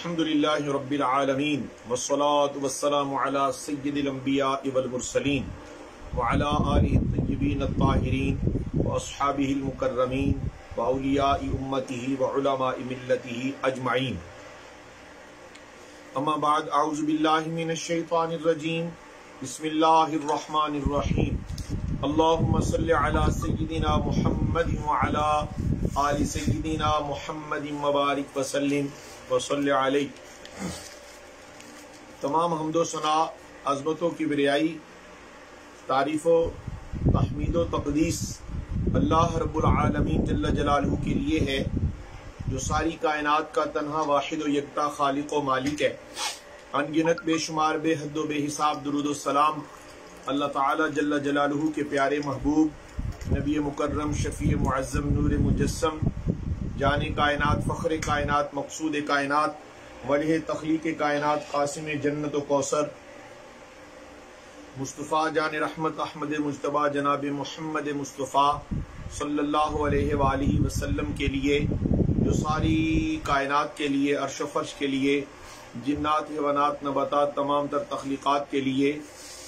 अल्हम्दुलिल्लाहि रब्बिल आलमीन वस्सलातु वस्सलामु अला सय्यिदिल अंबियाइ वल मुरसलीन व अला आलिहि तय्यिबीन अत्ताहिरीन व अस्हाबिहिल मुकर्रमीन व औलियाइ उम्मतिही व उलमाइ मिल्लतिही अजमाइन। अम्मा बाद, औज़ु बिल्लाहि मिनश शैतानिर रजीम। बिस्मिल्लाहिर रहमानिर रहीम। अल्लाहुम्मा सल्लि अला सय्यिदिना मुहम्मदिन व अला आलि सय्यिदिना मुहम्मदिन व बारिक व सल्लिम व सल्लि अलैहि। तमाम हम्दो सना अज़मतों की बिरियाई, तारीफ़ो, तहमीदो तक़दीस अल्लाह रब्बुल आलमीन जल्ल जलालहू के लिए है, जो सारी कायनात का तन्हा वाहिद व यकता खालिक व मालिक है। अनगिनत बेशुमार बेहद व बेहिसाब दुरूद व सलाम अल्लाह ताला जल्ल जलालहू के प्यारे महबूब नबी मुकर्रम शफ़ी मुअज़्ज़म नूर मुजस्सम जाने कायनात फ़ख्र कायनात मक़सूद कायनात वजह तख़लीक़ कायनात क़ासिम जन्नत व कौसर मुस्तफ़ा जान रहमत अहमद मुज्तबा जनाब मुहम्मद मुस्तफ़ा सल्लल्लाहु अलैहि वालिहि वसल्लम के लिए, जो सारी कायनात के लिए, अर्श व फ़र्श के लिए, जिन्नात हैवानात नबातात तमाम तर तख़लीक़ात के लिए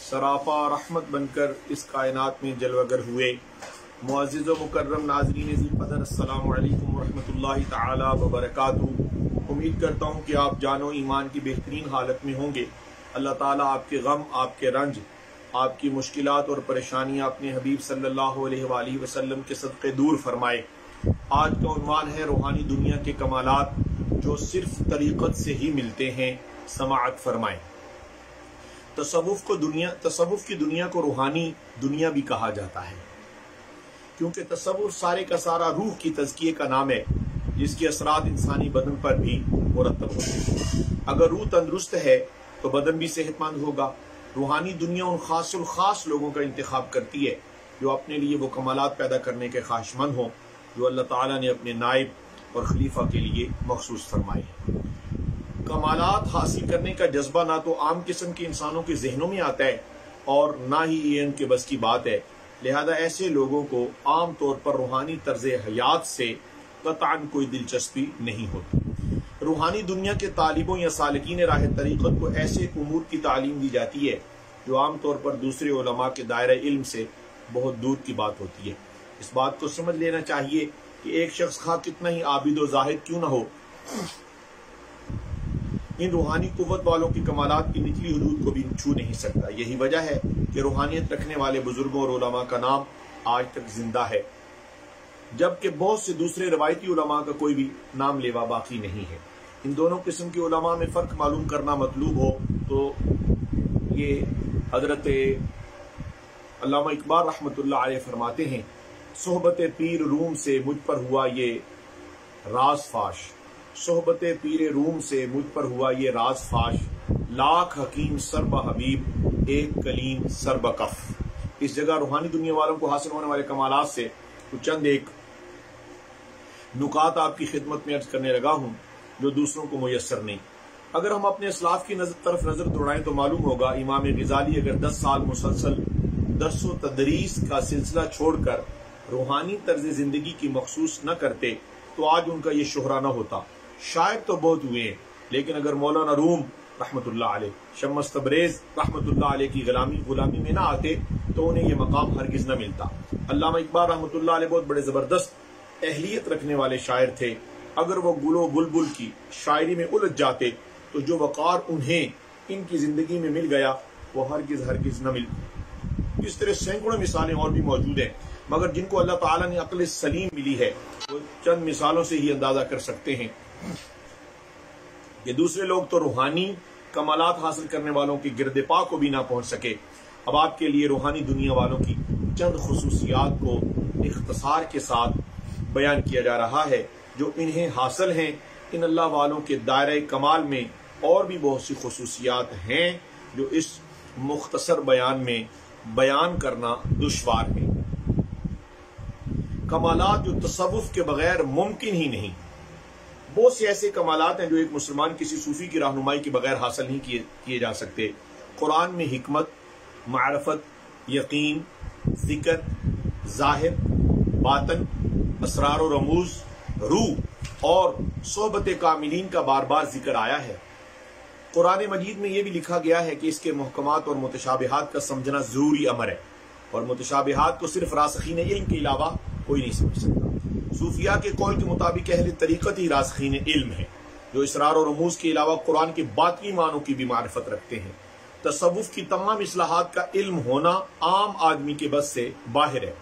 सरापा रहमत बनकर इस कायनात में जलवागर हुए। मुअज़्ज़िज़ व मुकर्रम नाज़रीन ज़ी क़दर, अस्सलामु अलैकुम व रहमतुल्लाहि तआला व बरकातुहू। उम्मीद करता हूँ कि आप जानो ईमान की बेहतरीन हालत में होंगे। अल्लाह ताला आपके गम, आपके रंज, आपकी मुश्किलात और परेशानियाँ अपने हबीब सल्लल्लाहु अलैहि वसल्लम के सदक़े दूर फरमाए। आज का उन्वान है रूहानी दुनिया के कमालात जो सिर्फ तरीक़त से ही मिलते हैं। समाअत फरमाएं। तसव्वुफ़ की दुनिया को रूहानी दुनिया भी कहा जाता है, क्योंकि तसव्वुफ़ सारे का सारा रूह की तज़किये का नाम है, जिसके असरात इंसानी बदन पर भी मुरतब होते हैं। अगर रूह तंदुरुस्त है तो बदन भी सेहतमंद होगा। रूहानी दुनिया उन खास लोगों का इंतखाब करती है जो अपने लिए वो कमालात पैदा करने के ख्वाहिशमंद हों, जो अल्लाह ताला ने अपने नाइब और खलीफा के लिए मखसूस फरमाए। कमालात हासिल करने का जज्बा ना तो आम किस्म के इंसानों के जहनों में आता है और ना ही ये उनके बस की बात है। लिहाजा ऐसे लोगों को आम तौर पर रूहानी तर्ज हयात से कतअन कोई दिलचस्पी नहीं होती। रूहानी दुनिया के तालिबों या सालिकीन राह तरीक़त को ऐसे उमूर की तालीम दी जाती है जो आम तौर पर दूसरे उलमा के दायरे इल्म से बहुत दूर की बात होती है। इस बात को समझ लेना चाहिए कि एक शख्स खा कितना ही आबिद व जाहिद क्यों न हो, इन रूहानी कुव्वत वालों की कमालात की निचली हुदूद को भी छू नहीं सकता। यही वजह है कि रूहानियत रखने वाले बुजुर्गों और उलमा का नाम आज तक जिंदा है, जबकि बहुत से दूसरे रवायती उलमा का कोई भी नाम लेवा बाकी नहीं है। इन दोनों किस्म के उलमा में फ़र्क मालूम करना मतलूब हो तो ये हज़रत अल्लामा इकबाल रहमतुल्लाह अलैह फरमाते हैं, सोहबत पीर रूम से मुझ पर हुआ ये राज फाश, सोहबत पीर रूम से मुझ पर हुआ ये राज फाश, लाख हकीम सरब हबीब एक कलीम सरब कफ। इस जगह रूहानी दुनिया वालों को हासिल होने वाले कमालात से कुछ चंद एक नुकात आपकी खिदमत में अर्ज करने लगा हूँ जो दूसरों को मुयस्सर नहीं। अगर हम अपने इस्लाफ की तरफ नजर दौड़ाएं तो मालूम होगा इमाम ग़ज़ाली अगर 10 साल मुसलसल दर्स व तदरीस का सिलसिला छोड़कर रूहानी तर्ज जिंदगी की मखसूस न करते तो आज उनका ये शोहरा न होता। शायर तो बहुत हुए हैं, लेकिन अगर मौलाना रूम रहमतुल्लाह अलैह, शम्स तबरेज रहमतुल्लाह अलैह की गुलामी में ना आते तो उन्हें यह मकाम हरगिज न मिलता। अल्लामा इकबाल रहमतुल्लाह अलैह बहुत बड़े जबरदस्त अहलियत रखने वाले शायर थे। अगर वो गुलो बुलबुल की शायरी में उलझ जाते तो जो वक़ार उन्हें इनकी जिंदगी में मिल गया वो हरगिज न मिलता। इस तरह सैकड़ों मिसालें और भी मौजूद हैं, मगर जिनको अल्लाह ताला ने अक्ल सलीम मिली है वो चंद मिसालों से ही अंदाजा कर सकते हैं कि दूसरे लोग तो रूहानी कमालात हासिल करने वालों के गिरदे पा को भी ना पहुंच सके। अब आपके लिए रूहानी दुनिया वालों की चंद खुसूसियात को इख्तिसार के साथ बयान किया जा रहा है जो इन्हें हासिल हैं। इन अल्लाह वालों के दायरे कमाल में और भी बहुत सी खुसूसियात हैं जो इस मुख्तसर बयान में बयान करना दुश्वार है। कमालात जो तसव्वुफ के बगैर मुमकिन ही नहीं। बहुत से ऐसे कमालात हैं जो एक मुसलमान किसी सूफी की रहनुमाई के बगैर हासिल नहीं किए जा सकते। कुरान में हिकमत, मारफत, यकीन, जिक्र, जाहिर, बातन, असरार और रमूज, रूह और सोहबत कामिलीन का बार बार जिक्र आया है। कुरान मजीद में यह भी लिखा गया है कि इसके मुहकमात और मुतशाबिहात का समझना जरूरी अमर है, और मुतशाबिहात को सिर्फ रासिखीन इल्म के अलावा कोई नहीं समझ सकता। सूफिया के कौल के मुताबिक अहले तरीक़त ही रासिखीन इल्म है, जो इसरार और रमूज के अलावा कुरान के बातनी मानों की भी मारिफत रखते हैं। तसव्वुफ की तमाम इस्लाहात का इल्म होना आम आदमी के बस से बाहर है।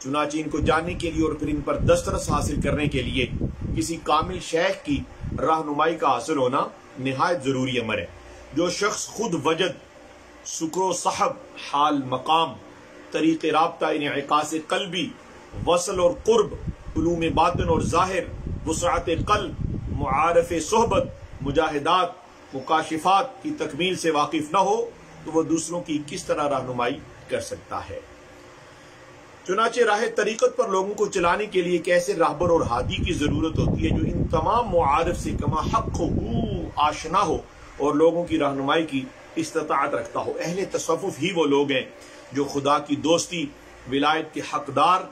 चुनांचे इनको जानने के लिए और फिर इन पर दस्तरस हासिल करने के लिए किसी कामिल शेख की रहनुमाई का हासिल होना निहायत जरूरी अमर है। जो शख्स खुद वजद, सुक्रो साहब, हाल मकाम, तरीक़े राब्ता, इन्इकास क़ल्बी, वसल और कुर्ब, उलूम बातिन और ज़ाहिर, वुसअत क़ल्ब, मुआरफ़ सोहबत, मुजाहिदात, मुकाशिफात की तकमील से वाकिफ न हो तो वह दूसरों की किस तरह रहनुमाई कर सकता है। चुनाचे राह तरीक़त पर लोगों को चलाने के लिए कैसे राहबर और हादी की जरूरत होती है, जो इन तमाम मुआरिफ से कमा हक हो, आशना हो और लोगों की रहनुमाई की इस्तिताअत रखता हो। अहले तसव्वुफ ही वो लोग हैं जो खुदा की दोस्ती, विलायत के हकदार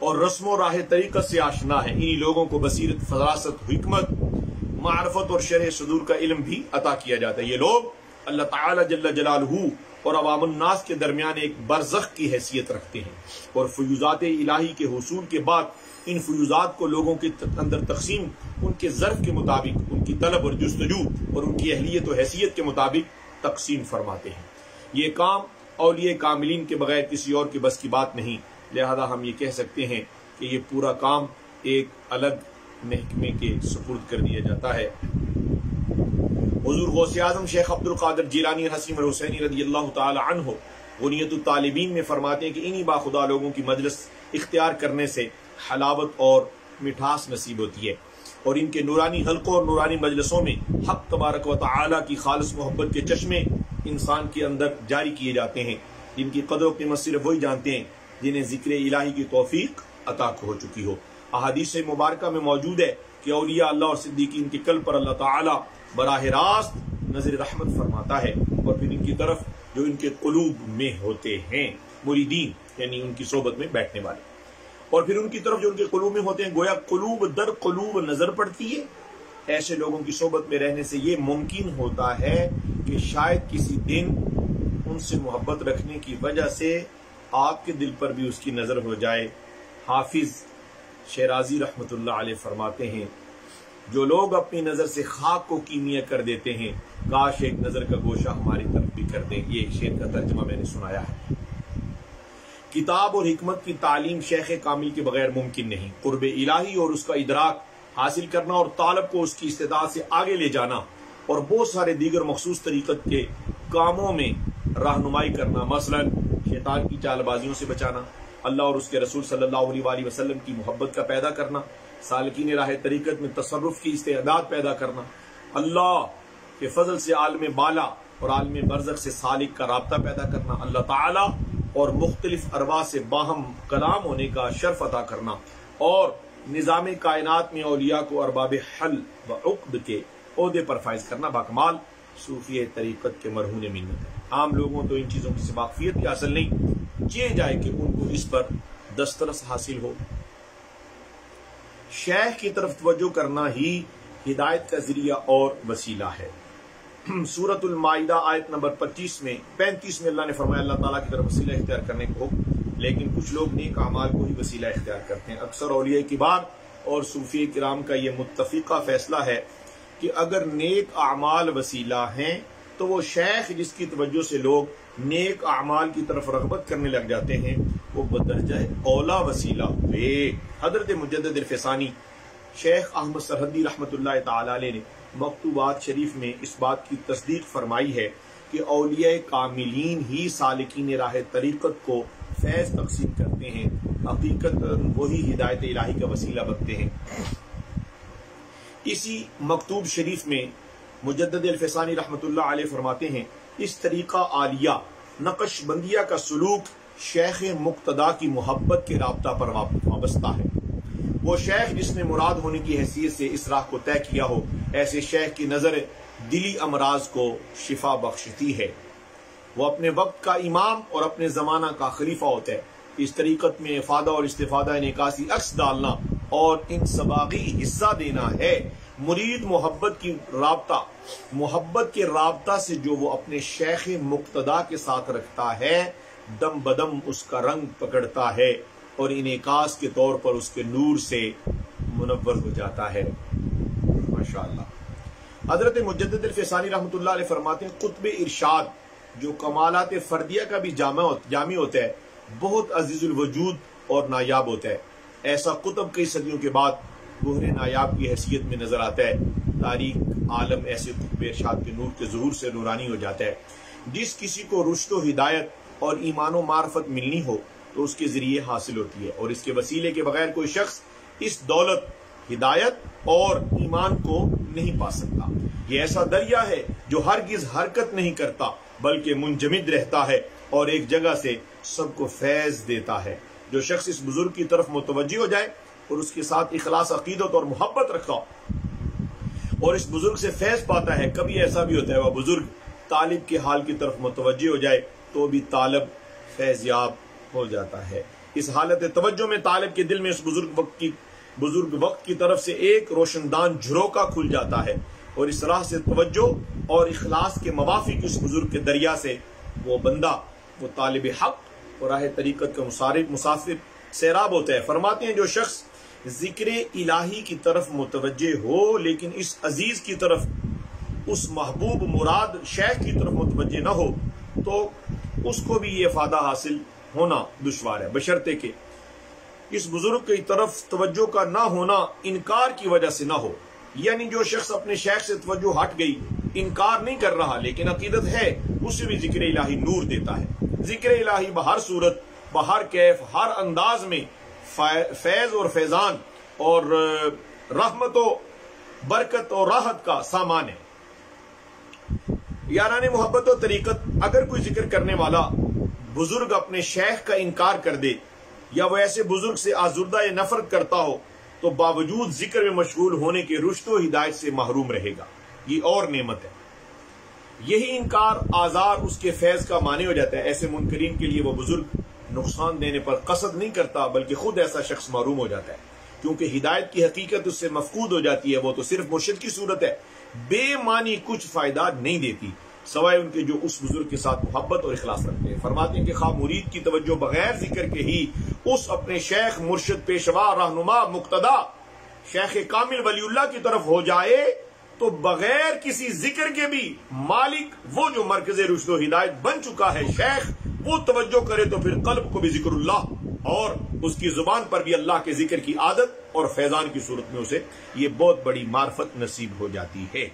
और रस्म राह तरीक़त से आशना है। इन्हीं लोगों को बसीरत, फरासत, हिकमत, मारफत और शरह सदूर का इल्म भी अता किया जाता है। ये लोग अल्लाह ताला जल्ल जलालहू और अवामुन्नास के दरमियान एक बरज़ख की हैसियत रखते हैं, और फयूज़ात इलाही के हुसूल के बाद इन फयूज़ात को लोगों के अंदर तकसीम उनके ज़र्फ़ के मुताबिक, उनकी तलब और जुस्तजू और उनकी अहलियत और हैसियत के मुताबिक तकसीम फरमाते हैं। ये काम औलिया कामिलीन के बगैर किसी और के बस की बात नहीं, लिहाजा हम ये कह सकते हैं कि ये पूरा काम एक अलग महकमे के सुपुर्द कर दिया जाता है। हुजूर गौसे आज़म शेख अब्दुल कादिर जिलानी हसीम हुसैनी रज़ियल्लाहु ताला अन्हु गुनियतुत तालिबीन में फरमाते हैं कि इन्हीं बाखुदा लोगों की मजलिस इख्तियार करने से हलावत और मिठास नसीब होती है, और इनके नूरानी हल्कों और नूरानी मजलिसों में हक तबारक व तआला की खालिस मोहब्बत के चश्मे इंसान के अंदर जारी किए जाते हैं, जिनकी कदर और कीमत सिर्फ वही जानते हैं जिन्हें जिक्र इलाही की तौफीक अता हो चुकी हो। अहादीस मुबारका में मौजूद है कि औलिया अल्लाह और सिद्दीकीन के कल्ब पर अल्लाह ताला बराह रास्त नजर रहमत फरमाता है, और फिर इनकी तरफ जो इनके कुलूब में होते हैं मुरीदीन, यानी उनकी सोबत में बैठने वाले, और फिर उनकी तरफ जो उनके कुलूब में होते हैं, गोया कुलूब दर कुलूब नजर पड़ती है। ऐसे लोगों की सोबत में रहने से ये मुमकिन होता है कि शायद किसी दिन उनसे मोहब्बत रखने की वजह से आपके दिल पर भी उसकी नजर हो जाए। हाफिज शेराजी रहमतुल्लाह अलैह फरमाते हैं, जो लोग अपनी नजर से खाक को कीमिया कर देते हैं, काश एक नजर का गोशा हमारी तरफ भी कर दें। ये शेर का तर्जुमा मैंने सुनाया है। किताब और हिकमत की तालीम शेख कामिल के बगैर मुमकिन नहीं। कुर्ब इलाही और उसका इदराक हासिल करना और तालब को उसकी इस्तेदाद से आगे ले जाना और बहुत सारे दीगर मखसूस तरीक़त के कामों में रहनुमाई करना, मसलन शैतान की चालबाजियों से बचाना, अल्लाह और उसके रसूल सल्लल्लाहु अलैहि वसल्लम की मोहब्बत का पैदा करना, सालिकीन राह तरीक़त में तसर्रुफ की इस्तेदाद पैदा करना, अल्लाह के फजल से आलम बाला और आलम बरज़ख से सालिक का राब्ता पैदा करना, अल्लाह ताला और मुख्तलिफ अरवा से बाहम कलाम होने का शर्फ अता करना, और निज़ाम कायनात में औलिया को अरबाब हल व उक़्द के ओहदे पर फाइज करना बाकमाल सूफी तरीक़त के मरहून मिन्नत है। आम लोगों तो इन चीज़ों की वाक़फ़ियत भी हासिल नहीं, ये जाए कि उनको इस पर दस्तरस हासिल हो। शेख की तरफ तवज्जो करना ही हिदायत का जरिया और वसीला है। सूरतुल माइदा आयत नंबर 35 में अल्लाह ने फरमाया, अल्लाह ताला की तरफ वसीला इख्तियार करने को, लेकिन कुछ लोग नेक अमाल को ही वसीला इख्तियार करते हैं। अक्सर औलिया किबार और सूफी किराम का यह मुत्तफिका फैसला है कि अगर नेक अमाल वसीला हैं तो वो शेख जिसकी तवज्जो से लोग नेक अमाल की तरफ रग़बत करने लग जाते हैं, वो बदरजा औला वसीला हुए। हजरत मुजद्दिद अल-फ़सानी शेख अहमद सरहदी रहमतुल्लाह ताला अलैह ने मकतूबात शरीफ में इस बात की तस्दीक फरमाई है कि औलिया कामिलीन ही सालिकीन राह तरीक़त को फैज़ तक़सीम करते हैं, हकीकत वही हिदायत इलाही का वसीला बनते हैं। इसी मकतूब शरीफ में मुजद्दिद अल-फ़सानी रहमतुल्लाह अलैह फरमाते हैं, इस तरीक़ा आलिया नक्शबंदिया का सलूक शेख मुक्तदा की मोहब्बत के राब्ता पर वाबस्ता है। वो शेख जिसने मुराद होने की हैसियत से इस राह को तय किया हो, ऐसे शेख की नजर दिली अमराज को शिफा बख्शती है। वो अपने वक्त का इमाम और अपने जमाना का खलीफा होता है। इस तरीक़त में इफादा और इस्तिफादा निकासी अक्स डालना और इन सबागी हिस्सा देना है। मुरीद मोहब्बत के राबता से जो वो अपने शेख मुक्तदा के साथ रखता है, दम बदम उसका रंग पकड़ता है और इनेकास के तौर पर उसके नूर से मुनव्वर हो जाता है। माशाअल्लाह। हजरत मुजद्दिद अल-फ़ैसानी रहमतुल्लाह अलैह फरमाते हैं, कुतुब इरशाद जो कमालात फर्दिया का भी जामी होता है, बहुत अजीजुल वजूद और नायाब होता है। ऐसा कुतुब कई सदियों के बाद गोहरे नायाब की हैसियत में नजर आता है। तारीख आलम ऐसे कुतुब इरशाद के नूर के ज़ुहूर से नूरानी हो जाता है। जिस किसी को रुश्द हिदायत और ईमान व मार्फत मिलनी हो तो उसके जरिए हासिल होती है, और इसके वसीले के बगैर कोई शख्स इस दौलत, हिदायत और ईमान को नहीं पा सकता। ये ऐसा दरिया है जो हरगिज हरकत नहीं करता बल्कि मुंजमिद रहता है और एक जगह से सबको फैज देता है। जो शख्स इस बुजुर्ग की तरफ मुतवज्जि हो जाए और उसके साथ इखलास, अकीदत और मोहब्बत रखा और इस बुजुर्ग से फैज पाता है, कभी ऐसा भी होता है वह बुजुर्ग तालिब के हाल की तरफ मुतवज्जि हो जाए तो भी तालिब फैज़याब हो जाता है। इस हालत तवज्जो में तालिब के दिल में इस बुजुर्ग वक्त की तरफ से एक रोशनदान झरोका खुल जाता है और इस राह से तवज्जो और इखलास के मवाफिक इस बुजुर्ग के दरिया से वो बंदा, वो तालिब हक और राह तरीकत का मुसाफिर सैराब होता है। फरमाते हैं, जो शख्स जिक्र इलाही की तरफ मुतवज्जे हो लेकिन इस अजीज की तरफ, उस महबूब मुराद शेख की तरफ मुतवज्जे न हो तो उसको भी ये फायदा हासिल होना दुश्वार है, बशर्ते के इस बुजुर्ग की तरफ तवज्जो का ना होना इनकार की वजह से ना हो। यानी जो शख्स अपने शेख से तवज्जो हट गई, इनकार नहीं कर रहा लेकिन अकीदत है, उसे भी जिक्र इलाही नूर देता है। जिक्र इलाही बहर सूरत, बहर कैफ, हर अंदाज में फैज और फैजान और रहमत और बरकत और राहत का सामान है। याराने मोहब्बत और तरीकत, अगर कोई जिक्र करने वाला बुजुर्ग अपने शेख का इनकार कर दे या वह ऐसे बुजुर्ग से आजुर्दा या नफरत करता हो तो बावजूद जिक्र में मशगूल होने के रुश्तो हिदायत से महरूम रहेगा। ये और नेमत है। यही इनकार आजार उसके फैज का माने हो जाता है। ऐसे मुनकरीन के लिए वह बुजुर्ग नुकसान देने पर कसद नहीं करता बल्कि खुद ऐसा शख्स महरूम हो जाता है, क्योंकि हिदायत की हकीकत उससे मफकूद हो जाती है। वो तो सिर्फ मुर्शिद की सूरत है, बेमानी कुछ फायदा नहीं देती सवाए उनके जो उस बुजुर्ग के साथ मोहब्बत और इखलास रखते हैं। फरमाते हैं कि खा मुरीद की तवज्जो बगैर जिक्र के ही उस अपने शेख, मुर्शिद, पेशवा, रहनुमा, मुक्तदा, शेख कामिल वलीउल्लाह की तरफ हो जाए तो बगैर किसी जिक्र के भी मालिक वो जो मरकज़े रुश्द हिदायत बन चुका है शेख, वो तवज्जो करे तो फिर कल्ब को भी जिक्रुल्लाह और उसकी जुबान पर भी अल्लाह के जिक्र की आदत और फैजान की सूरत में उसे ये बहुत बड़ी मार्फत नसीब हो जाती है।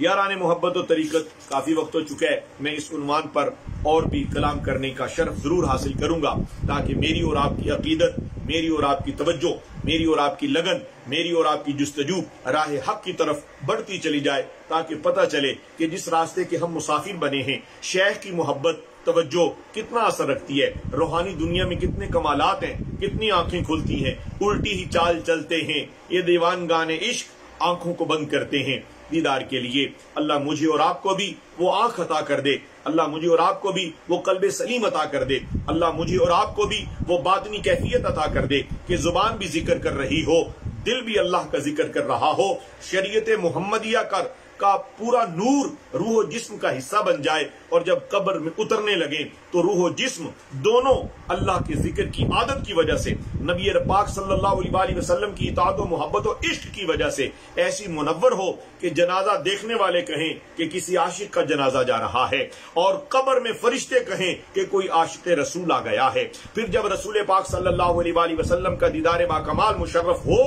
याराने मोहब्बत और तरीकत, काफी वक्त हो चुका है, मैं इस उन्वान पर और भी कलाम करने का शर्फ जरूर हासिल करूंगा ताकि मेरी और आपकी अकीदत, मेरी और आपकी तवज्जो, मेरी और आपकी लगन, मेरी और आपकी जुस्तजू राह हक की तरफ बढ़ती चली जाए, ताकि पता चले कि जिस रास्ते के हम मुसाफिर बने हैं, शेख की मोहब्बत, तवज्जो कितना असर रखती है, रूहानी दुनिया में कितने कमालात हैं, कितनी आंखें खुलती हैं, उल्टी ही चाल चलते हैं, ये दीवान गाने इश्क आंखों को बंद करते हैं दीदार के लिए। अल्लाह मुझे और आपको भी वो आंख अता कर दे, अल्लाह मुझे और आपको भी वो कल्बे सलीम अता कर दे, अल्लाह मुझे और आपको भी वो बातनी कैफियत अता कर दे कि जुबान भी जिक्र कर रही हो, दिल भी अल्लाह का जिक्र कर रहा हो, शरीयत मुहम्मदिया का पूरा नूर रूह जिस्म का हिस्सा बन जाए और जब कब्र में उतरने लगे तो रूह जिस्म दोनों अल्लाह के जिक्र की आदत की वजह से, नबी पाक सल्लल्लाहु अलैहि वसल्लम की इताअत और मोहब्बत और इश्क की वजह से ऐसी मुनव्वर हो कि जनाजा देखने वाले कहें कि किसी आशिक का जनाजा जा रहा है और कब्र में फरिश्ते कहें कि कोई आशिक रसूल आ गया है। फिर जब रसूल पाक सल्लल्लाहु अलैहि वसल्लम का दीदार बाकमाल मुशर्रफ हो,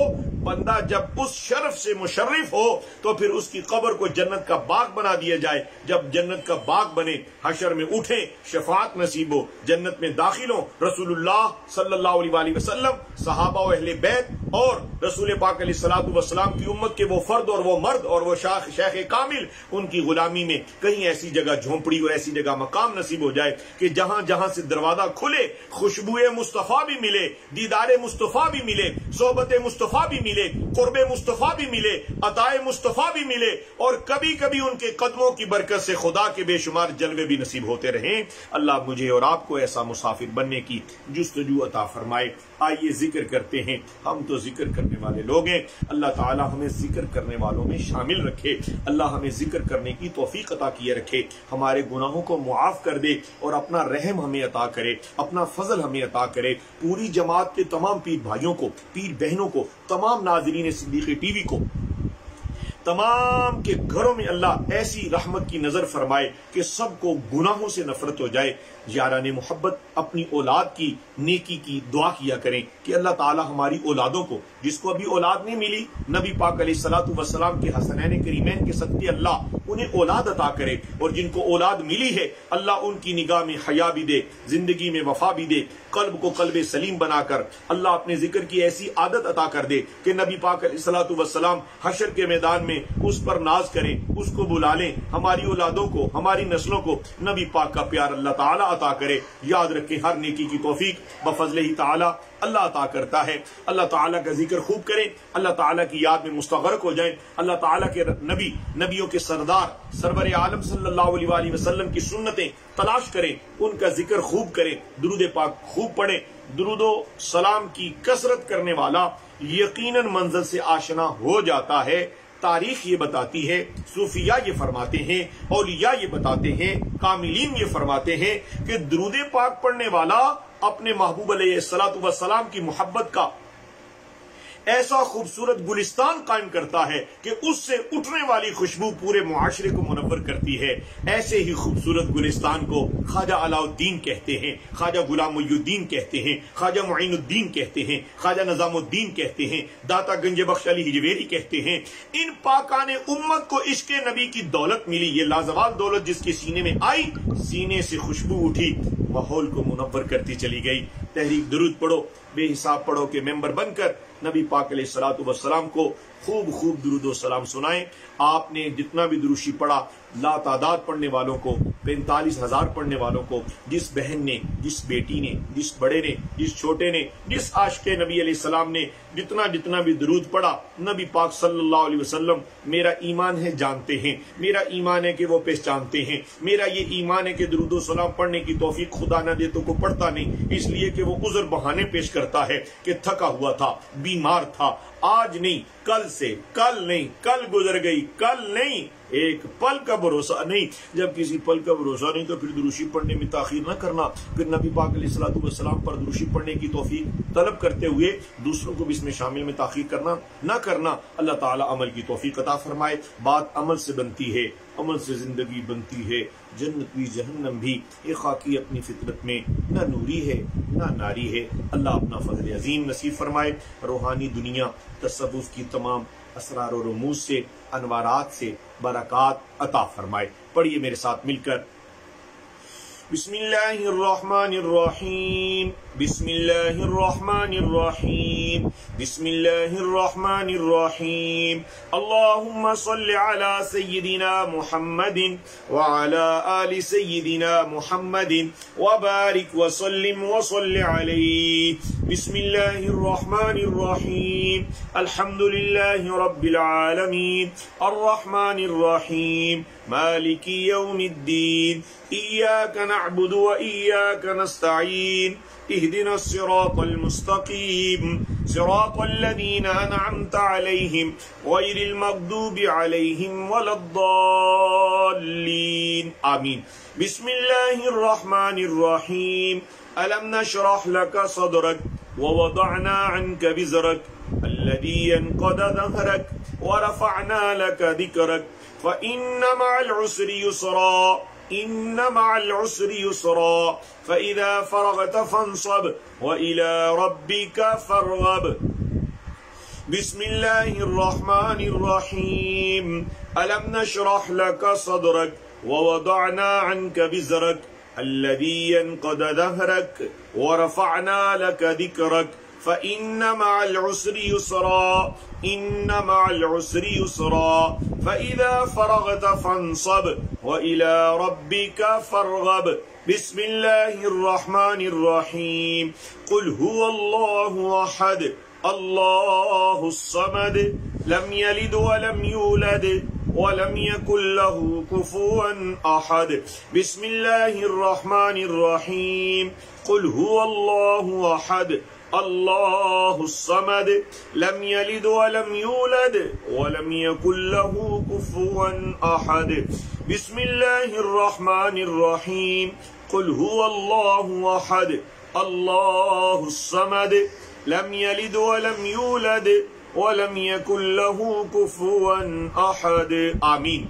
बंदा जब उस शर्फ से मुशर्रिफ हो तो फिर उसकी कब्र को जन्नत का बाग बना दिया जाए। जब जन्नत का बाग बने, हशर में उठे, शफात नसीब हो, जन्नत में दाखिल हो, रसूलुल्लाह सल्लल्लाहु अलैहि वसल्लम, सहाबा और अहले बैत और रसूल पाक अलैहिस्सलातु वस्सलाम की उम्मत के वो फर्द और वो मर्द और वो शेख कामिल, उनकी गुलामी में कहीं ऐसी जगह झोंपड़ी और ऐसी जगह मकाम नसीब हो जाए कि जहां जहां से दरवाजा खुले, खुशबुए मुस्तफा भी मिले, दीदारे मुस्तफा भी मिले, सोहबत मुस्तफा भी मिले, कुर्बे मुस्तफा भी मिले, अताए मुस्तफा भी मिले और कभी कभी उनके कदमों की बरकत से खुदा के बेशुमार जलवे भी नसीब होते रहें। अल्लाह मुझे और आपको ऐसा मुसाफिर बनने की जुस्तजू अता फरमाए। आइए जिक्र करते हैं। हम तो जिक्र करने वाले लोग हैं। अल्लाह ताला हमें जिक्र करने वालों में शामिल रखे। अल्लाह हमें जिक्र करने की तौफीक अता किए रखे, हमारे गुनाहों को मुआफ कर दे और अपना रहम हमें अता करे, अपना फजल हमें अता करे। पूरी जमात के तमाम पीर भाइयों को, पीर बहनों को, तमाम नाज़रीन सिद्दीक़ टीवी को, तमाम के घरों में अल्लाह ऐसी रहमत की नजर फरमाए कि सबको गुनाहों से नफरत हो जाए। याराने मोहब्बत अपनी औलाद की नेकी की दुआ किया करें कि अल्लाह ताला हमारी औलादों को, जिसको अभी औलाद नहीं मिली, नबी पाक अलैहिस्सलातु वस्सलाम के हसनैन करीमैन के सदके अल्लाह उन्हें औलाद अता करे, और जिनको औलाद मिली है अल्लाह उनकी निगाह में हया भी दे, जिंदगी में वफा भी दे, कल्ब को कल्ब सलीम बनाकर अल्लाह अपने जिक्र की ऐसी आदत अता कर दे कि नबी पाक अलैहिस्सलातु वस्सलाम हशर के मैदान में उस पर नाज करें, उसको बुला लें। हमारी औलादों को, हमारी नस्लों को नबी पाक का प्यार अल्लाह ताला अता करे। याद रखें, हर नेकी की तौफीक बफज़ल ही ताला अल्लाह अता करता है। अल्लाह ताला का जिक्र खूब करें, अल्लाह ताला की याद में मुस्तग़रक़ हो जाएं, अल्लाह ताला के नबी, नबियों के सरदार सरवर आलम सल्लल्लाहु अलैहि वसल्लम की सुन्नतें तलाश करें, उनका जिक्र खूब करें, दुरूद पाक खूब पढ़ें। दुरूदो सलाम की कसरत करने वाला यकीनन मंजिल से आशना हो जाता है। तारीख ये बताती है, सूफिया ये फरमाते हैं, औलिया ये बताते हैं, कामिलीन ये फरमाते हैं कि दुरूद पाक पढ़ने वाला अपने महबूब अलैहिस्सलातु वस्सलाम की मोहब्बत का ऐसा खूबसूरत गुलिस्तान कायम करता है कि उससे उठने वाली खुशबू पूरे मुआशरे को मुनव्वर करती है। ऐसे ही खूबसूरत गुलिस्तान को ख्वाजा अलाउद्दीन कहते हैं, ख्वाजा गुलाम मुईनुद्दीन कहते हैं, ख्वाजा मुईनुद्दीन कहते हैं, ख्वाजा निजामुद्दीन कहते हैं, दाता गंज बख्श अली हिजवेरी कहते हैं। इन पाकाने उम्मत को इश्क नबी की दौलत मिली, ये लाजवाब दौलत जिसके सीने में आई, सीने से खुशबू उठी, माहौल को मुनव्वर करती चली गई। तहरीक दुरूद पढ़ो, बेहिसाब पढ़ो के मेंबर बनकर नबी पाक अलैहिस्सलातु वस्सलाम को खूब खूब दुरूद सलाम सुनाएं। आपने जितना भी दुरूशी पढ़ा, ला तादाद पढ़ने वालों को, 45,000 पढ़ने वालों को, जिस बहन ने, जिस बेटी ने, जिस बड़े ने, जिस छोटे ने, जिस आशिक़े नबी अलैहिस्सलाम ने जितना जितना भी दुरूद पढ़ा, नबी पाक सल्लल्लाहु अलैहि वसल्लम मेरा ईमान है जानते हैं, मेरा ईमान है कि वो पहचानते हैं, मेरा ये ईमान है कि दुरूद सलाम पढ़ने की तौफीक खुदा न दे तो को पढ़ता नहीं, इसलिए कि वो उज़र बहाने पेश करता है कि थका हुआ था, बीमार था, आज नहीं कल से, कल नहीं कल गुजर गई, कल नहीं एक पल का भरोसा नहीं। जब किसी पल का भरोसा नहीं तो फिर दुरूशी पढ़ने में ताखीर न करना, फिर नबी पाक अलैहिस्सलातु वस्सलाम पर दुरूशी पढ़ने की तौफीक तलब करते हुए दूसरों को भी इसमें शामिल में ताखीर करना न करना। अल्लाह ताला अमल की तौफीक अता फरमाए। बात अमल से बनती है, अमल से जिंदगी बनती है, जन्नत भी जहन्नम भी। एक खाकी अपनी फितरत में न नूरी है न नारी है। अल्लाह अपना फजल अजीम नसीब फरमाए। रूहानी दुनिया तसव्वुफ की तमाम असरार और रुमूज से, अनवारात से बरक़ात अता फरमाए। पढ़िए मेरे साथ मिलकर, बिस्मिल्लाहिर्रहमानिर्रहीम, बिस्मिल्लाहिर्रहमानिर्रहीम, बिस्मिल्लाहिर्रहमानिर्रहीम। अल्लाहुम्मा सल्लि अला सय्यिदिना मुहम्मदिन व अला आलि सय्यिदिना मुहम्मदिन व बारिक व सल्लिम व सल्लि अलैहि। बिस्मिल्लाहिर्रहमानिर्रहीम, अल्हम्दुलिल्लाहि रब्बिल आलमीन, अर्रहमानिर्रहीम, मालिकी यौमिद्दीन, इय्याका नअबुदु व इय्याका नस्तईन, इहदिना सिरातल मुस्तकीम, सिरातल लज़ीना अनअमता अलैहिम गैरिल मग़दूबि अलैहिम वलद्दाल्लीन, आमीन। बिस्मिल्लाहिर्रहमानिर्रहीम, अलम नशरह लका सदरक व वदअना अन्का विज़रक अल्लज़ी अनक़द ज़हरक व रफ़अना लका ज़िक्रक फ़इन्न मअल उसरि युस्रा, इन्न मअल उसरि युस्रा, फ़इज़ा फ़रग़त फ़ंसब व इला रब्बिका फ़रग़ब। बिस्मिल्लाहिर्रहमानिर्रहीम, अलम नशरह लका सदरक व वदअना अन्का विज़रक अल्लज़ी अनक़द ज़हरक व रफ़अना लका ज़िक्रक फ़इन्न मअल उसरि युस्रा, इन्न मअल उसरि युस्रा, फ़इज़ा फ़रग़त फ़ंसब व इला रब्बिका फ़रग़ब। बिस्मिल्लाहिर्रहमानिर्रहीम, क़ुल हुवल्लाहु अहद, अल्लाहुस समद, लम यलिद व लम यूलद व लम यकुल लहू कुफुवन अहद। बिस्मिल्लाहिर्रहमानिर्रहीम, क़ुल हुवल्लाहु अहद, अल्लाहुस्समद लम यलिद वलम यूलद वलम यकुल लहू कुफुवन अहद। बिस्मिल्लाहिर्रहमानिर्रहीम कुल हुवल्लाहु अहद अल्लाहुस्समद लम यलिद वलम यूलद वलम यकुल लहू कुफुवन अहद। आमीन।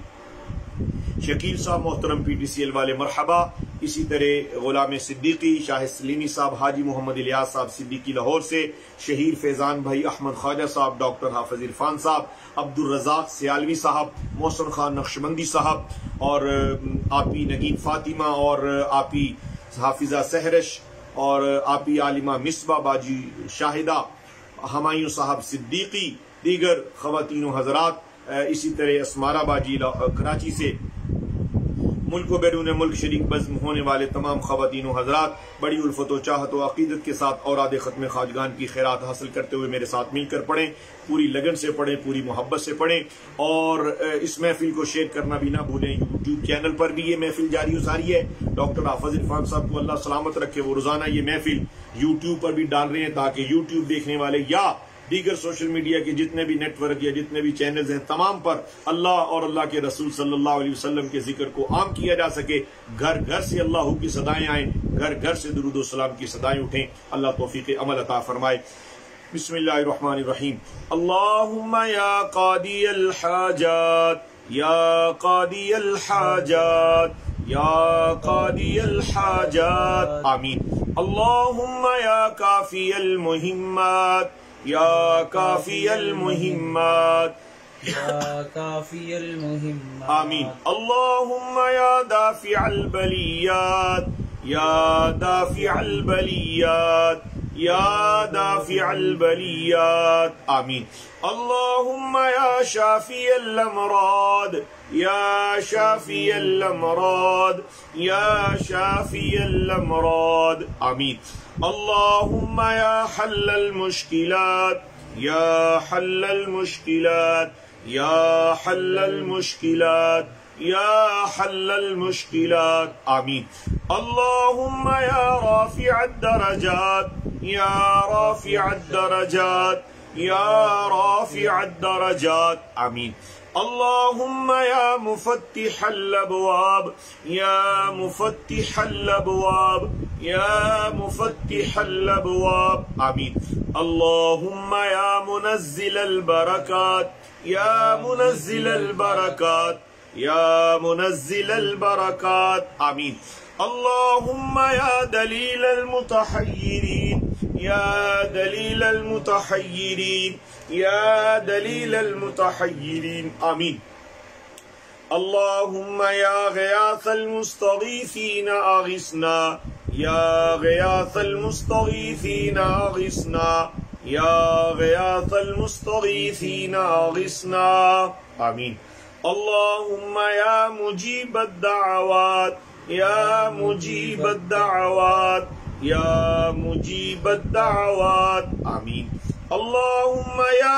शकील साहब मोहतरम PTCL वाले मरहबा। इसी तरह गुलाम सिद्दीकी शाह सलीमी साहब, हाजी मोहम्मद इलियास साहब सिद्दीकी लाहौर से, शहीर फैजान भाई, अहमद ख्वाजा साहब, डॉक्टर हाफिज इरफान साहब, अब्दुल रज़ाक सियालवी साहब, मोहसन खान नक्शबंदी साहब और आपी नगीन फातिमा और आपी हाफिजा सहरश और आपी आलिमा मिसबा बाजी शाहिदा, हमायूं साहब सिद्दीकी, दीगर खवातीन हजरात, इसी तरह अस्मारा बाजी कराची से, मुल्क व बैरून मुल्क शरीक बज़्म होने वाले तमाम खवातीन हजरात बड़ी उल्फत व चाहत व अकीदत के साथ औराद ख़त्म ख़ाजगान की खैरात हासिल करते हुए मेरे साथ मिलकर पढ़ें। पूरी लगन से पढ़ें, पूरी मोहब्बत से पढ़ें और इस महफिल को शेयर करना भी ना भूलें। यूट्यूब चैनल पर भी ये महफिल जारी व सारी है। डॉक्टर हाफिज इरफान साहब को अल्लाह सलामत रखे, वो रोजाना ये महफिल यूट्यूब पर भी डाल रहे हैं ताकि यूट्यूब देखने वाले या दीगर सोशल मीडिया के जितने भी नेटवर्क या जितने भी चैनल्स हैं तमाम पर अल्लाह और अल्लाह के रसूल सल्लल्लाहु अलैहि वसल्लम के जिक्र को आम किया जा सके। घर घर से अल्लाह की सदाएं आए, घर घर से दुरूद व सलाम की सदाएं उठें। अल्लाह तौफीक अमल अता फरमाए। बिस्मिल्लाहिर्रहमानिर्रहीम। अल्लाहुम्मा या कादियल हाजात या कादियल हाजात या कादियल हाजात। आमीन। अल्लाहुम्मा या काफियल मुहिम्मात या काफियल मुहिम्मात या काफियल मुहिम्मात। आमीन। अल्लाहुम्मा या दाफिअल बलियात या दाफिअल बलियात या दाफिअल बलियात। आमीन। अल्लाहुम्मा या शाफिअल अमराद या शाफिअल अमराद या शाफिअल अमराद। आमीन। अल्लाहुम्मा या हल्लल मुश्किलात या हल्लल मुश्किलात या हल्लल मुश्किलात या हल्लल मुश्किलात। आमीन। अल्लाहुम्मा या राफिअद दरजात या राफिअद दरजात या राफिअद दरजात। आमीन। अल्लाहुम्मा या मुफत्तिहल अबवाब या मुफत्तिहल अबवाब या मुफत्तिहल अबवाब। आमीन। अल्लाहुम्मा या मुनज़्ज़िलल बरकात या मुनज़्ज़िलल बरकात या मुनज़्ज़िलल बरकात। आमीन। अल्लाहुम्मा या दलीलल मुतहय्यिरीन या दलीलल मुतहय्यिरीन या दलीलल मुतहय्यिरीन। आमीन। अल्लाहुम्मा या ग़ियासल मुस्तग़ीसीन आग़िसना या ग़ियासल मुस्तग़ीसीन आग़िसना या ग़ियासल मुस्तग़ीसीन आग़िसना। आमीन। अल्लाहुम्मा या मुजीबद दअवात या मुजीबद दअवात या मुजीबद दअवात। आमीन। अल्लाहुम्मा या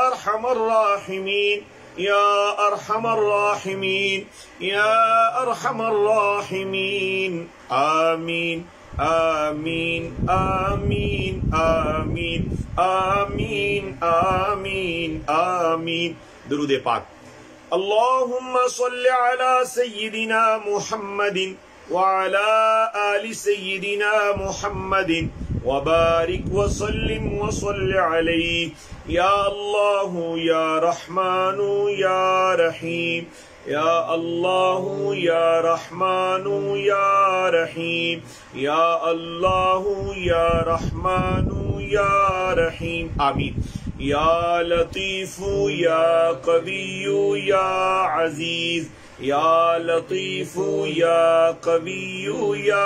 अरहमर राहिमीन या अरहमर राहिमीन या अरहमर राहिमीन। आमीन आमीन आमीन आमीन आमीन आमीन आमीन। दुरूद पाक। अल्लाहुम्मा सल्लि अला सय्यिदिना मुहम्मदिन व अला आलि सय्यिदिना मुहम्मदिन व बारिक व सल्लिम व सल्लि अलैहि या अल्लाहु या रहमानु या रहीम या अल्लाहु या रहमानु या रहीम या अल्लाहु या रहमानु या रहीम। आमीन। या लतीफु या कविय्यु या अजीज या लतीफु या कविय्यु या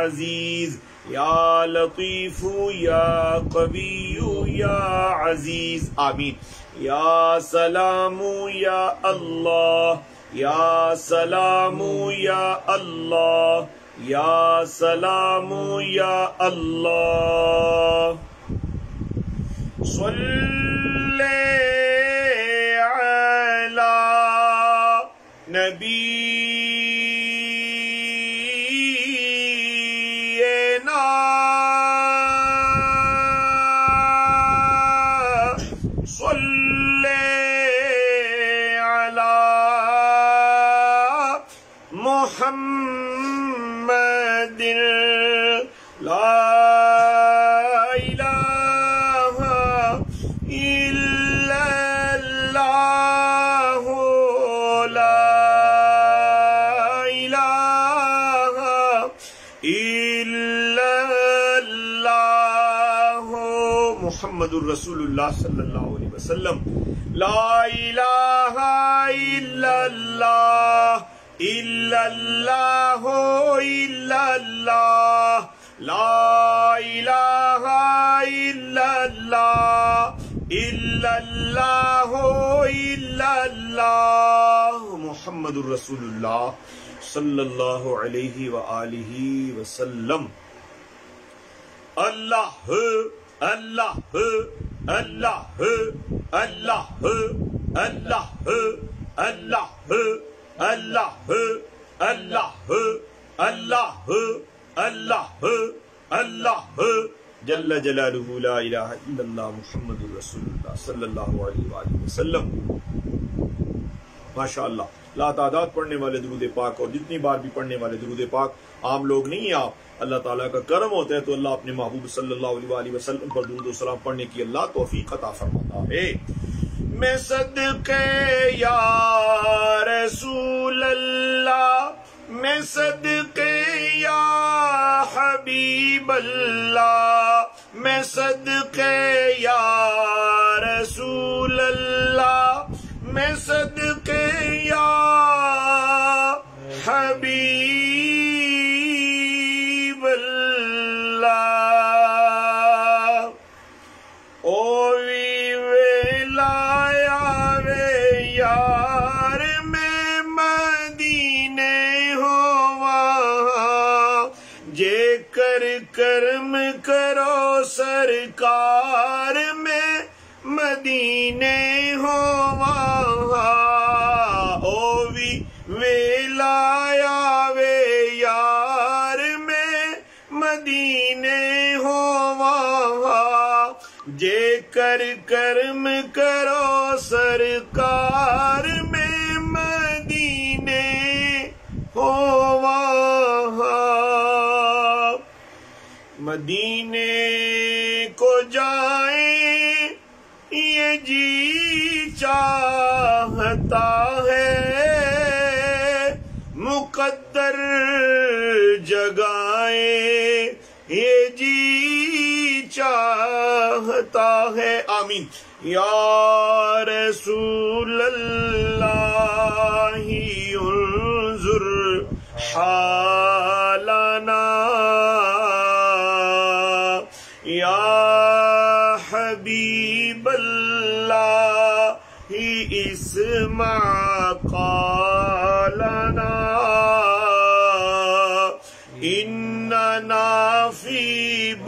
अजीज या लतीफु या कविय्यु या अजीज। आमीन। या सलामु या अल्लाह या सलामु या अल्लाह या सलामु या अल्लाह। सल्ले अला नबीना मुहम्मदिन ला इलाहा इल्लल्लाह ला इलाहा इल्लल्लाह मुहम्मदुर रसूलुल्लाह सल्लल्लाहु अलैहि वसल्लम ला इलाहा इल्लल्लाह इल्लल्लाह इल्लल्लाह ला इलाहा इल्लल्लाह इल्लल्लाह इल्लल्लाह मुहम्मदुर रसूलुल्लाह सल्लल्लाहु अलैहि व आलिहि वसल्लम। अल्लाह अल्लाह अल्लाह अल्लाह अल्लाह अल्लाह अल्लाह अल्लाह अल्लाह अल्लाह अल्लाह जल्ल जलालुहु ला इलाहा इल्लल्लाह मुहम्मदुर रसूलुल्लाह सल्लल्लाहु अलैहि वसल्लम। माशाअल्लाह लातादाद पढ़ने वाले दुरूद पाक और जितनी बार भी पढ़ने वाले दुरूद पाक आम लोग नहीं है आप, अल्लाह ताला का करम होता है तो अल्लाह अपने महबूब सल्लल्लाहु अलैहि वसल्लम पर दुरूद व सलाम पढ़ने की अल्लाह तौफीक अता फरमाता है। मैं सदके या रसूल अल्लाह, मैं सदके या हबीब अल्लाह, मैं सदके या रसूल अल्लाह, मैं सदके या हबीब अल्लाह। ओ लाया वे यार मैं मदीने हो वहाँ, जे कर कर्म करो सरकार में मदीने हो वहाँ। ओ वे लाया वे यार में मदीने हो वहाँ, जे कर कर्म करो सरकार में मदीने हो वहाँ। मदीने को जाए ये जी चाहता है, मुकद्दर जगाए ये जी चाहता है। आमीन। या रसूल अल्लाह उन्जुर हालना, या हबीब अल्लाह इस्मा क़ालना, इन्नना फी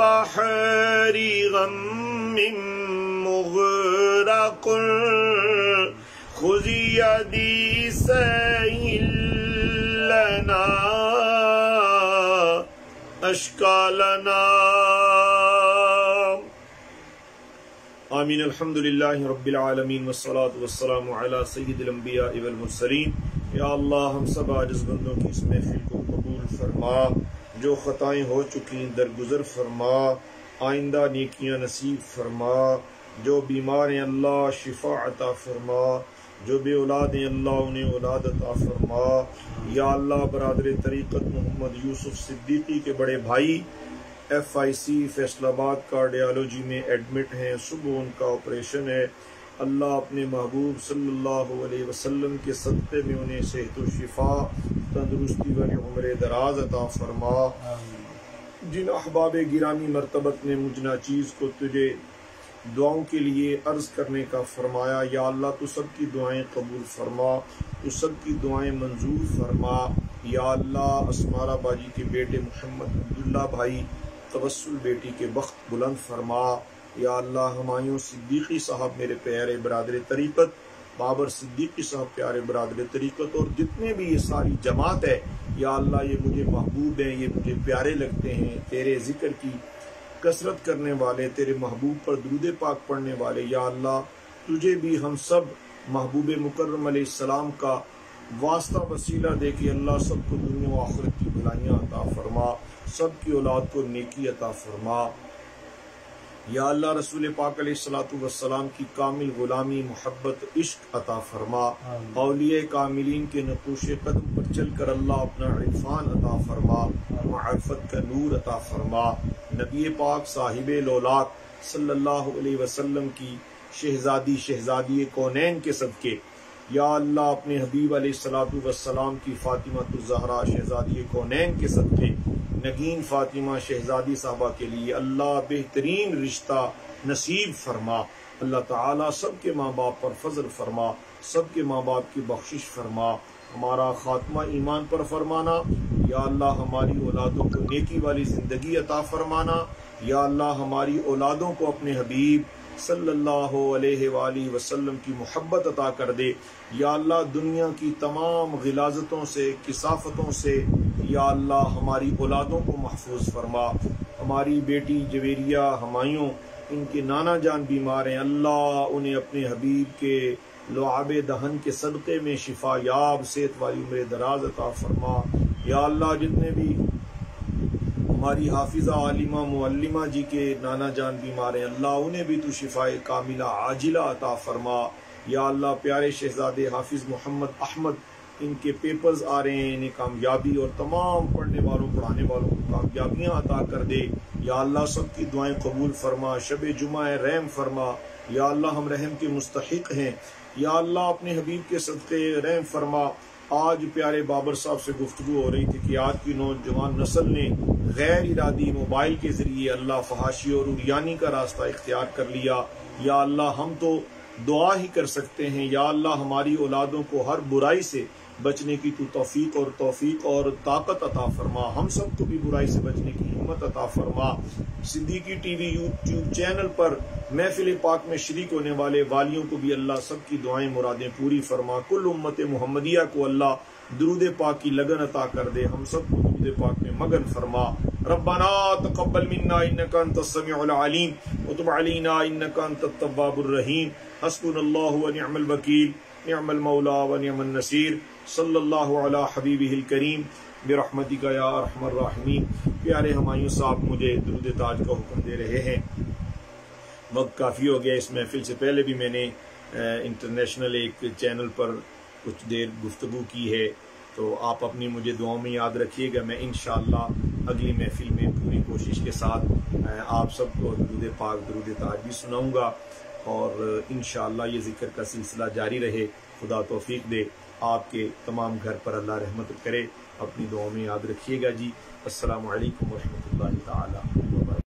बहरी गम्मिन मुग़रक़ुन, खुज़ी यदी सहिलना अश्कालना। आमीन। अल्हम्दुलिल्लाहि रब्बिल आलमीन वस्सलातु वस्सलामु अला सय्यिदिल अंबिया वल मुरसलीन। या अल्लाह हम सब आजिज़ बंदों की इस महफिल को कबूल फरमा, जो खताएं हो चुकी दरगुजर फरमा, आइंदा नेकियां नसीब फरमा, जो बीमार हैं अल्लाह शिफा अता फरमा, जो बे औलाद हैं अल्लाह उन्हें औलाद अता फरमा। या अल्लाह बरादर तरीक़त मोहम्मद यूसुफ सिद्दीकी के बड़े भाई FIC फैसलाबाद कार्डियोलॉजी में एडमिट हैं, सुबह उनका ऑपरेशन है। अल्लाह अपने महबूब सल्लल्लाहु अलैहि वसल्लम के सदक़े में उन्हें सेहत व शिफा, तंदुरुस्ती व उम्र दराज अता फरमा। जिन अहबाब गिरामी मरतबत ने मुझना चीज़ को तुझे दुआओं के लिए अर्ज करने का फरमाया, या अल्लाह तू सबकी दुआएं कबूल फरमा, तू सबकी दुआएं मंजूर फरमा। या अल्लाह अस्मारा बाजी के बेटे मोहम्मद अब्दुल्ला भाई तवस्सुल बेटी के वक्त बुलंद फरमा। या अल्लाह हुमायूं सिद्दीकी साहब मेरे प्यारे बरादर तरीक़त, बाबर सिद्दीकी साहब प्यारे बरादर तरीक़त, और जितने भी ये सारी जमात है, या अल्लाह ये मुझे महबूब हैं, ये मुझे प्यारे लगते हैं, तेरे जिक्र की कसरत करने वाले, तेरे महबूब पर दुरूद पाक पढ़ने वाले। या अल्लाह तुझे भी हम सब महबूब मुकर्रम अलैहिस्सलाम का वास्ता वसीला दे कि अल्लाह सबको दुनिया व आखिरत की भलाइयाँ अता फरमा, सबकी औलाद को नेकी अता फरमा। या अल्लाह रसूल पाक अलैहिस्सलातु वस्सलाम की कामिल गुलामी मोहब्बत इश्क अता फरमा। औलिया कामिलीन के नक़ूश कदम पर चल कर अल्लाह अपना इरफान अता फरमा, मारिफत का नूर अता फरमा। नबी पाक साहिब लौलाक सल्लल्लाहु अलैहि वसल्लम की शहजादी कौनैन के सदके या अल्लाह अपने हबीब अलैहिस्सलातु वस्सलाम की फातिमा ज़हरा शहजादी कौनैन के सदके नगीन फातिमा शहजादी साहबा के लिए अल्लाह बेहतरीन रिश्ता नसीब फरमा। अल्लाह ताला सबके माँ बाप पर फजल फरमा, सबके माँ बाप की बख्शिश फरमा, हमारा खात्मा ईमान पर फरमाना। या अल्लाह हमारी औलादों को नेकी वाली जिंदगी अता फरमाना। या अल्लाह हमारी औलादों को अपने हबीब सल्लल्लाहु अलैहि वसल्लम की मोहब्बत अता कर दे। या अल्लाह दुनिया की तमाम गिलाजतों से, किसाफतों से या अल्लाह हमारी औलादों को महफूज फरमा। हमारी बेटी जवेरिया हमायूं, इनके नाना जान बीमार हैं, अल्लाह उन्हें अपने हबीब के लुआबे दहन के सदक़े में शिफा याब सेहत वाली उम्र दराज अता फरमा। या अल्लाह जितने भी हमारी हाफिजा आलिमा मुअल्लिमा जी के नाना जान बीमार हैं, अल्लाह उन्हें भी तू शिफाए कामिला आजिला अता फरमा। या अल्लाह प्यारे शहजादे हाफिज मोहम्मद अहमद, इनके पेपर्स आ रहे हैं, इन्हें कामयाबी और तमाम पढ़ने वालों पढ़ाने वालों को कामयाबियाँ अता कर दे। या अल्लाह सबकी दुआएं कबूल फरमा, शब जुमा रहम फरमा। या अल्लाह हम रहम के मुस्तहिक हैं। या अल्लाह अपने हबीब के सदक़े रहम फरमा। आज प्यारे बाबर साहब से गुफ्तगू हो रही थी कि आज की नौजवान नस्ल ने गैर इरादी मोबाइल के जरिए अल्लाह फहाशी और उरियानी का रास्ता इख्तियार कर लिया। या अल्लाह हम तो दुआ ही कर सकते हैं। या अल्लाह हमारी औलादों को हर बुराई से बचने की तू तौफीक और ताकत अता फरमा। हम सबको भी बुराई से बचने की हिम्मत अता फरमा। सिद्दीकी टीवी यूट्यूब चैनल पर महफिल पाक में शरीक होने वाले वालियों को भी अल्लाह सबकी दुआएं मुरादें पूरी फरमा। कुल उम्मत मुहम्मदिया को अल्लाह दुरूद पाक की लगन अता कर दे। हम सबको दुरूद पाक में मगन फरमा। रब्बना तक़ब्बल मिन्ना इन्नका अंतस समीउल अलीम व तुब अलैना इन्नका अंतत तव्वाबुर रहीम। हस्बुनल्लाहु व निअमल वकील, निअमल मौला व निअमन नसीर। सल्लल्लाहु अला हबीबिहिल करीम बिरहमतिका या अरहमर राहिमीन। प्यारे हमायूं साहब मुझे दुरूद ताज का हुक्म दे रहे हैं। वक्त काफ़ी हो गया। इस महफिल से पहले भी मैंने इंटरनेशनल एक चैनल पर कुछ देर गुफ्तगू की है, तो आप अपनी मुझे दुआओं में याद रखिएगा। मैं इंशाअल्लाह अगली महफिल में पूरी कोशिश के साथ आप सबको दुरूद पाक दुरूद ताज भी सुनाऊँगा और इंशाअल्लाह ये जिक्र का सिलसिला जारी रहे। खुदा तौफीक दे, आपके तमाम घर पर अल्लाह रहमत करे। अपनी दुआओं में याद रखिएगा जी। अस्सलामु अलैकुम व रहमतुल्लाहि ताला।